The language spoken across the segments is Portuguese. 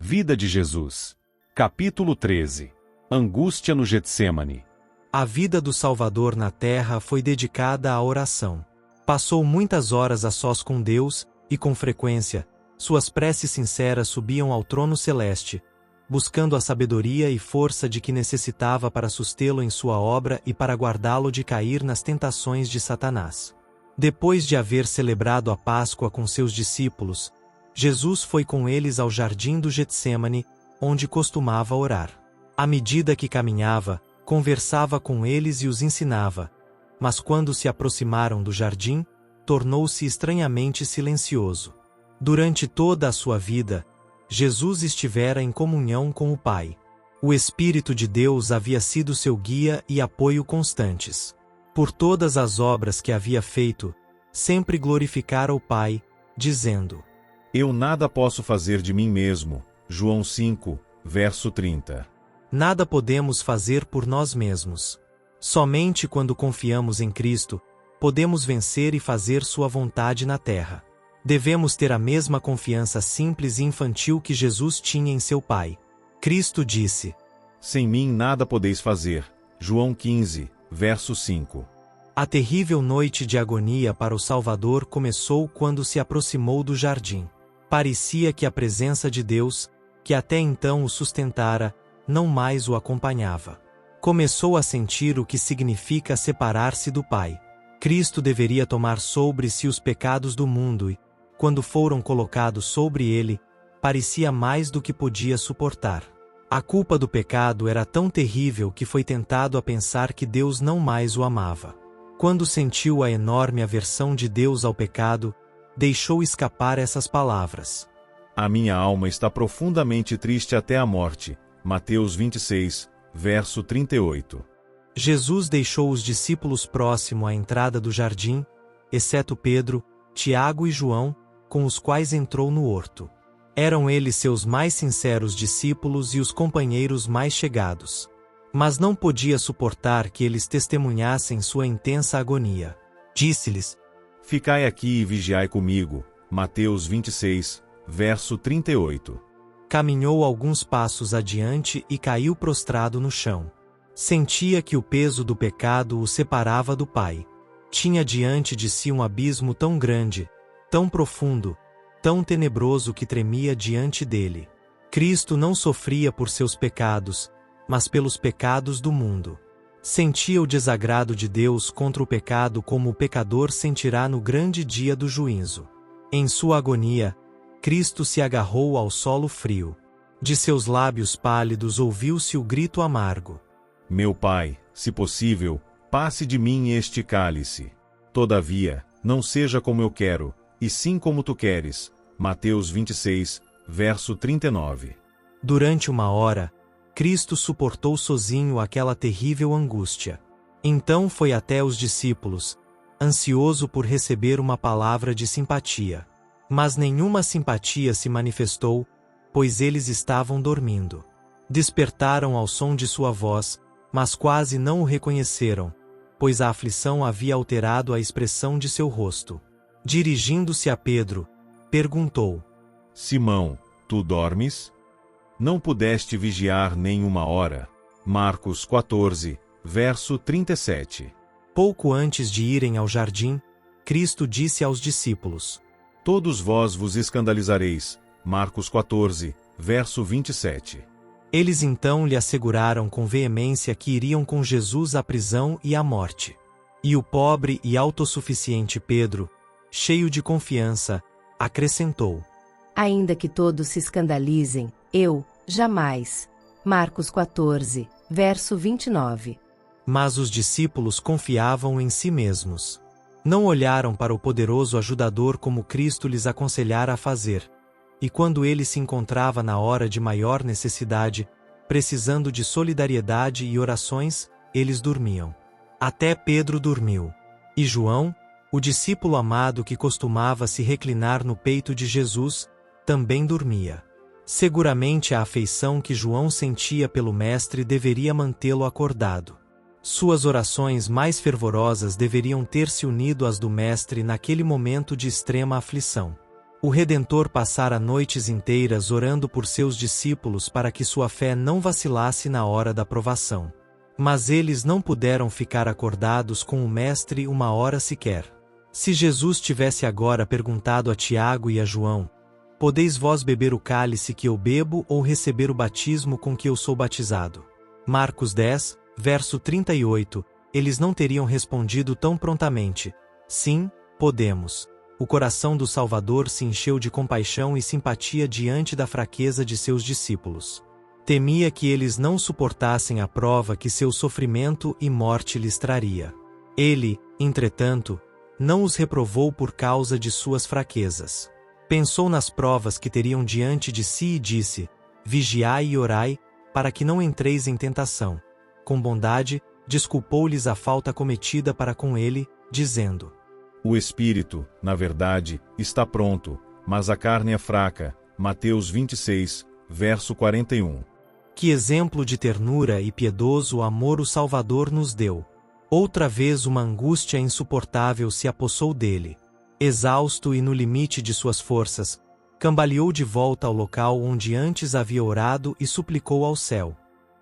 Vida de Jesus. Capítulo 13. Angústia no Getsêmani. A vida do Salvador na terra foi dedicada à oração. Passou muitas horas a sós com Deus, e com frequência, suas preces sinceras subiam ao trono celeste, buscando a sabedoria e força de que necessitava para sustê-lo em sua obra e para guardá-lo de cair nas tentações de Satanás. Depois de haver celebrado a Páscoa com seus discípulos, Jesus foi com eles ao jardim do Getsêmani, onde costumava orar. À medida que caminhava, conversava com eles e os ensinava, mas quando se aproximaram do jardim, tornou-se estranhamente silencioso. Durante toda a sua vida, Jesus estivera em comunhão com o Pai. O Espírito de Deus havia sido seu guia e apoio constantes. Por todas as obras que havia feito, sempre glorificara o Pai, dizendo: Eu nada posso fazer de mim mesmo. João 5, verso 30. Nada podemos fazer por nós mesmos. Somente quando confiamos em Cristo, podemos vencer e fazer sua vontade na terra. Devemos ter a mesma confiança simples e infantil que Jesus tinha em seu Pai. Cristo disse: Sem mim nada podeis fazer. João 15, verso 5. A terrível noite de agonia para o Salvador começou quando se aproximou do jardim. Parecia que a presença de Deus, que até então o sustentara, não mais o acompanhava. Começou a sentir o que significa separar-se do Pai. Cristo deveria tomar sobre si os pecados do mundo e, quando foram colocados sobre ele, parecia mais do que podia suportar. A culpa do pecado era tão terrível que foi tentado a pensar que Deus não mais o amava. Quando sentiu a enorme aversão de Deus ao pecado, deixou escapar essas palavras: A minha alma está profundamente triste até a morte. Mateus 26, verso 38. Jesus deixou os discípulos próximo à entrada do jardim, exceto Pedro, Tiago e João, com os quais entrou no horto. Eram eles seus mais sinceros discípulos e os companheiros mais chegados. Mas não podia suportar que eles testemunhassem sua intensa agonia. Disse-lhes: Ficai aqui e vigiai comigo. Mateus 26, verso 38. Caminhou alguns passos adiante e caiu prostrado no chão. Sentia que o peso do pecado o separava do Pai. Tinha diante de si um abismo tão grande, tão profundo, tão tenebroso que tremia diante dele. Cristo não sofria por seus pecados, mas pelos pecados do mundo. Sentia o desagrado de Deus contra o pecado como o pecador sentirá no grande dia do juízo. Em sua agonia, Cristo se agarrou ao solo frio. De seus lábios pálidos ouviu-se o grito amargo: Meu Pai, se possível, passe de mim este cálice. Todavia, não seja como eu quero, e sim como tu queres. Mateus 26, verso 39. Durante uma hora, Cristo suportou sozinho aquela terrível angústia. Então foi até os discípulos, ansioso por receber uma palavra de simpatia. Mas nenhuma simpatia se manifestou, pois eles estavam dormindo. Despertaram ao som de sua voz, mas quase não o reconheceram, pois a aflição havia alterado a expressão de seu rosto. Dirigindo-se a Pedro, perguntou: Simão, tu dormes? Não pudeste vigiar nem uma hora? Marcos 14, verso 37. Pouco antes de irem ao jardim, Cristo disse aos discípulos: Todos vós vos escandalizareis. Marcos 14, verso 27. Eles então lhe asseguraram com veemência que iriam com Jesus à prisão e à morte. E o pobre e autossuficiente Pedro, cheio de confiança, acrescentou: Ainda que todos se escandalizem, eu, jamais. Marcos 14, verso 29. Mas os discípulos confiavam em si mesmos. Não olharam para o poderoso ajudador como Cristo lhes aconselhara a fazer. E quando ele se encontrava na hora de maior necessidade, precisando de solidariedade e orações, eles dormiam. Até Pedro dormiu. E João, o discípulo amado que costumava se reclinar no peito de Jesus, também dormia. Seguramente a afeição que João sentia pelo Mestre deveria mantê-lo acordado. Suas orações mais fervorosas deveriam ter se unido às do Mestre naquele momento de extrema aflição. O Redentor passara noites inteiras orando por seus discípulos para que sua fé não vacilasse na hora da provação. Mas eles não puderam ficar acordados com o Mestre uma hora sequer. Se Jesus tivesse agora perguntado a Tiago e a João: podeis vós beber o cálice que eu bebo ou receber o batismo com que eu sou batizado? Marcos 10, verso 38, eles não teriam respondido tão prontamente: sim, podemos. O coração do Salvador se encheu de compaixão e simpatia diante da fraqueza de seus discípulos. Temia que eles não suportassem a prova que seu sofrimento e morte lhes traria. Ele, entretanto, não os reprovou por causa de suas fraquezas. Pensou nas provas que teriam diante de si e disse: vigiai e orai, para que não entreis em tentação. Com bondade, desculpou-lhes a falta cometida para com ele, dizendo: o espírito, na verdade, está pronto, mas a carne é fraca. Mateus 26, verso 41. Que exemplo de ternura e piedoso amor o Salvador nos deu! Outra vez uma angústia insuportável se apossou dele. Exausto e no limite de suas forças, cambaleou de volta ao local onde antes havia orado e suplicou ao céu: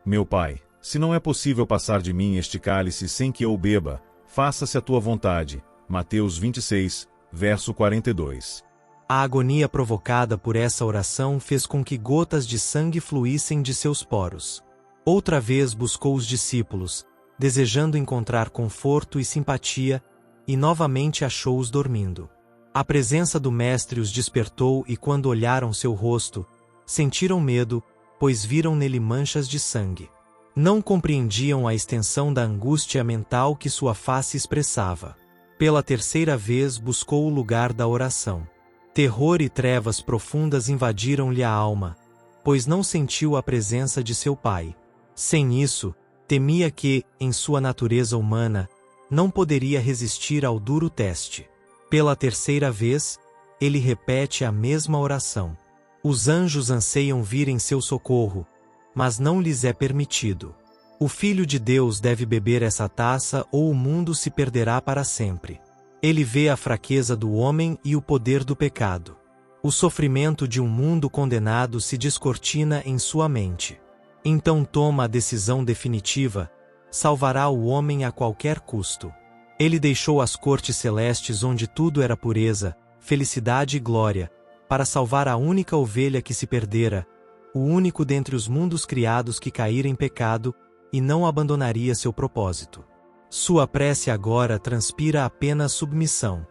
meu Pai, se não é possível passar de mim este cálice sem que eu o beba, faça-se a tua vontade. Mateus 26, verso 42. A agonia provocada por essa oração fez com que gotas de sangue fluíssem de seus poros. Outra vez buscou os discípulos, desejando encontrar conforto e simpatia, e novamente achou-os dormindo. A presença do Mestre os despertou e quando olharam seu rosto, sentiram medo, pois viram nele manchas de sangue. Não compreendiam a extensão da angústia mental que sua face expressava. Pela terceira vez buscou o lugar da oração. Terror e trevas profundas invadiram-lhe a alma, pois não sentiu a presença de seu Pai. Sem isso, temia que, em sua natureza humana, não poderia resistir ao duro teste. Pela terceira vez, ele repete a mesma oração. Os anjos anseiam vir em seu socorro, mas não lhes é permitido. O Filho de Deus deve beber essa taça ou o mundo se perderá para sempre. Ele vê a fraqueza do homem e o poder do pecado. O sofrimento de um mundo condenado se descortina em sua mente. Então toma a decisão definitiva: salvará o homem a qualquer custo. Ele deixou as cortes celestes onde tudo era pureza, felicidade e glória, para salvar a única ovelha que se perdera, o único dentre os mundos criados que caíra em pecado, e não abandonaria seu propósito. Sua prece agora transpira apenas submissão.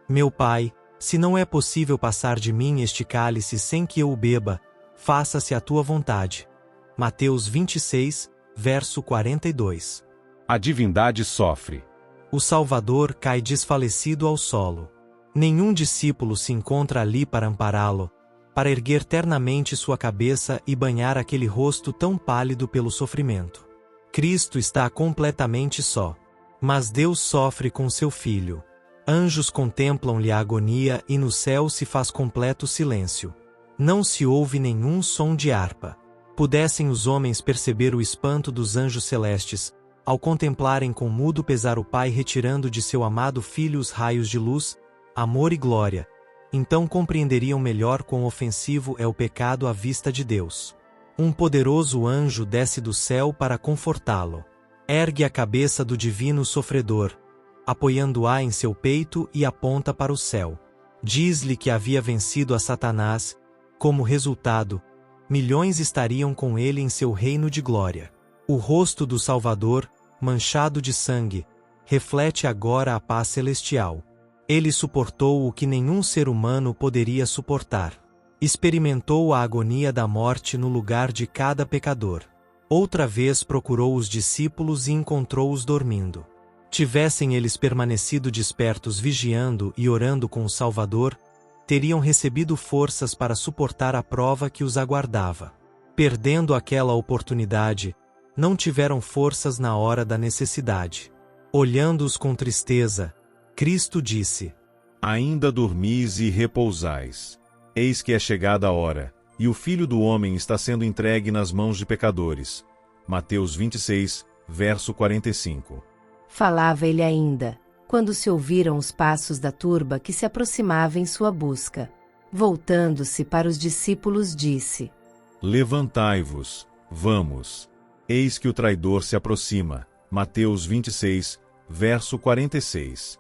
Meu Pai, se não é possível passar de mim este cálice sem que eu o beba, faça-se a tua vontade. Mateus 26, verso 42. A divindade sofre. O Salvador cai desfalecido ao solo. Nenhum discípulo se encontra ali para ampará-lo, para erguer ternamente sua cabeça e banhar aquele rosto tão pálido pelo sofrimento. Cristo está completamente só. Mas Deus sofre com seu Filho. Anjos contemplam-lhe a agonia e no céu se faz completo silêncio. Não se ouve nenhum som de harpa. Pudessem os homens perceber o espanto dos anjos celestes, ao contemplarem com mudo pesar o Pai retirando de seu amado Filho os raios de luz, amor e glória, então compreenderiam melhor quão ofensivo é o pecado à vista de Deus. Um poderoso anjo desce do céu para confortá-lo. Ergue a cabeça do divino sofredor, apoiando-a em seu peito e aponta para o céu. Diz-lhe que havia vencido a Satanás. Como resultado, milhões estariam com ele em seu reino de glória. O rosto do Salvador, manchado de sangue, reflete agora a paz celestial. Ele suportou o que nenhum ser humano poderia suportar. Experimentou a agonia da morte no lugar de cada pecador. Outra vez procurou os discípulos e encontrou-os dormindo. Tivessem eles permanecido despertos vigiando e orando com o Salvador, teriam recebido forças para suportar a prova que os aguardava. Perdendo aquela oportunidade, não tiveram forças na hora da necessidade. Olhando-os com tristeza, Cristo disse: ainda dormis e repousais. Eis que é chegada a hora, e o Filho do Homem está sendo entregue nas mãos de pecadores. Mateus 26, verso 45. Falava ele ainda, quando se ouviram os passos da turba que se aproximava em sua busca. Voltando-se para os discípulos, disse: Levantai-vos, vamos. Eis que o traidor se aproxima. Mateus 26, verso 46.